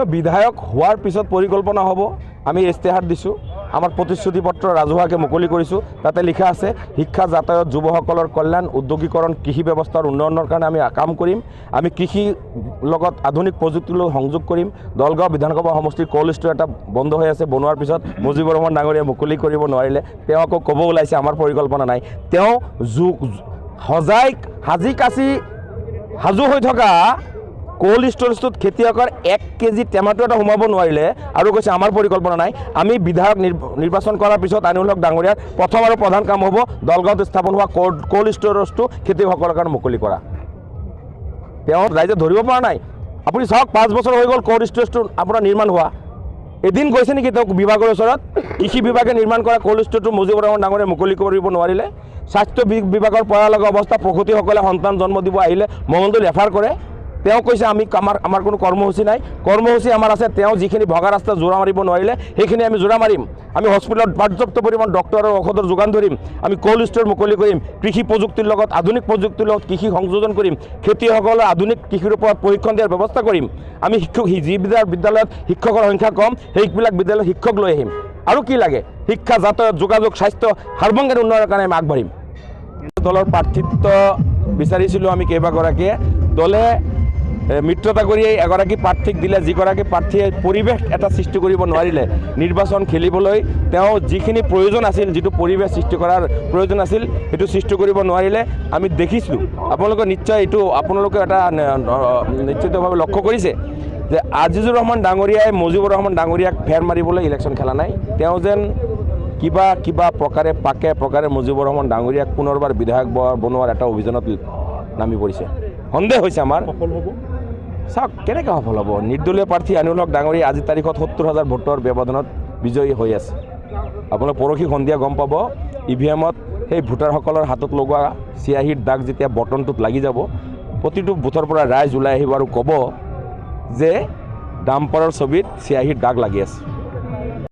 তো বিধায়ক হওয়াৰ পিছত পৰিকল্পনা হ'ব। আমি ইস্তেহাৰ দিছোঁ, আমাৰ প্ৰতিশ্ৰুতি পত্ৰ ৰাজহুৱাকৈ মুকলি কৰিছোঁ। তাতে লিখা আছে শিক্ষা, যাতায়াত, যুৱসকলৰ কল্যাণ, উদ্যোগীকৰণ, কৃষি ব্যৱস্থাৰ উন্নয়নৰ কাৰণে আমি কাম কৰিম। আমি কৃষিৰ লগত আধুনিক প্ৰযুক্তিলৈ সংযোগ কৰিম। দলগাঁও বিধানসভা সমষ্টিৰ ক'ল্ড ষ্ট'ৰ এটা বন্ধ হৈ আছে, বনোৱাৰ পিছত মুজিবুৰ ৰহমান ডাঙৰীয়াই মুকলি কৰিব নোৱাৰিলে। তেওঁ আকৌ ক'ব ওলাইছে আমাৰ পৰিকল্পনা নাই। তেওঁ সাজি কাচি সাজু হৈ থকা ক'ল্ড ষ্ট'ৰেজটোত খেতিয়কৰ 1 কেজি টেমাটো এটা সোমাব নোৱাৰিলে আৰু কৈছে আমাৰ পৰিকল্পনা নাই। আমি বিধায়ক নিৰ্বাচন কৰাৰ পিছত আনিউল হক ডাঙৰীয়াৰ প্ৰথম আৰু প্ৰধান কাম হ'ব দলগাঁৱত স্থাপন হোৱা ক'ল্ড ষ্ট'ৰেজটো খেতিয়কসকলৰ কাৰণে মুকলি কৰা। তেওঁ ৰাইজে ধৰিব পৰা নাই। আপুনি চাওক 5 বছৰ হৈ গ'ল ক'ল্ড ষ্ট'ৰেজটো আপোনাৰ নিৰ্মাণ হোৱা। এদিন গৈছে নেকি তেওঁ বিভাগৰ ওচৰত? কৃষি বিভাগে নিৰ্মাণ কৰা ক'ল্ড ষ্ট'ৰটো মুজিবুৰ ৰহমান ডাঙৰীয়াই মুকলি কৰিব নোৱাৰিলে। স্বাস্থ্য বিভাগৰ পৰালগা অৱস্থা, প্ৰসূতিসকলে সন্তান জন্ম দিব আহিলে মঙলদৈ ৰেফাৰ কৰে। তেওঁ কৈছে আমাৰ কোনো কৰ্মসূচী নাই। কৰ্মসূচী আমাৰ আছে, তেওঁ যিখিনি ভগা ৰাস্তা জোৰা মাৰিব নোৱাৰিলে সেইখিনি আমি জোৰা মাৰিম। আমি হস্পিটেলত পৰ্যাপ্ত পৰিমাণ ডক্টৰ আৰু ঔষধৰ যোগান ধৰিম। আমি ক'ল্ড ষ্ট'ৰ মুকলি কৰিম। কৃষি প্ৰযুক্তিৰ লগত আধুনিক প্ৰযুক্তিৰ লগত কৃষি সংযোজন কৰিম। খেতিয়কসকলে আধুনিক কৃষিৰ ওপৰত প্ৰশিক্ষণ দিয়াৰ ব্যৱস্থা কৰিম। আমি যিবিলাক বিদ্যালয়ত শিক্ষকৰ সংখ্যা কম সেইবিলাক বিদ্যালয়ত শিক্ষক লৈ আহিম। আৰু কি লাগে? শিক্ষা, যাতায়াত, যোগাযোগ, স্বাস্থ্য সৰ্বাংগীন উন্নয়নৰ কাৰণে আমি আগবাঢ়িম। দলৰ প্ৰাৰ্থিত্ব বিচাৰিছিলোঁ আমি কেইবাগৰাকীয়ে। দলে মিত্ৰতা কৰি এগৰাকী প্ৰাৰ্থীক দিলে, যিগৰাকী প্ৰাৰ্থীয়ে পৰিৱেশ এটা সৃষ্টি কৰিব নোৱাৰিলে নিৰ্বাচন খেলিবলৈ। তেওঁ যিখিনি প্ৰয়োজন আছিল, যিটো পৰিৱেশ সৃষ্টি কৰাৰ প্ৰয়োজন আছিল সেইটো সৃষ্টি কৰিব নোৱাৰিলে। আমি দেখিছোঁ, আপোনালোকে নিশ্চয় এইটো আপোনালোকে এটা নিশ্চিতভাৱে লক্ষ্য কৰিছে যে আজিজুৰ ৰহমান ডাঙৰীয়াই মুজিবুৰ ৰহমান ডাঙৰীয়াক ফেৰ মাৰিবলৈ ইলেকশ্যন খেলা নাই। তেওঁ যেন কিবা প্ৰকাৰে মুজিবুৰ ৰহমান ডাঙৰীয়াক পুনৰবাৰ বিধায়ক বনোৱাৰ এটা অভিযানত নামি পৰিছে। সন্দেহ হৈছে আমাৰ। সফল হ'ব? চাওক কেনেকৈ সফল হ'ব। নিৰ্দলীয় প্ৰাৰ্থী আনিউল হক ডাঙৰীয়া আজিৰ তাৰিখত 70,000 ভোটৰ ব্যৱধানত বিজয়ী হৈ আছে। আপোনালোকে পৰহি সন্ধিয়া গম পাব EVM-ত সেই ভোটাৰসকলৰ হাতত লগোৱা চিয়াহীৰ দাগ যেতিয়া বটনটোত লাগি যাব, প্ৰতিটো বুথৰ পৰা ৰাইজ ওলাই আহিব আৰু ক'ব যে ডাম্পাৰৰ ছবিত চিয়াহীৰ দাগ লাগি আছে।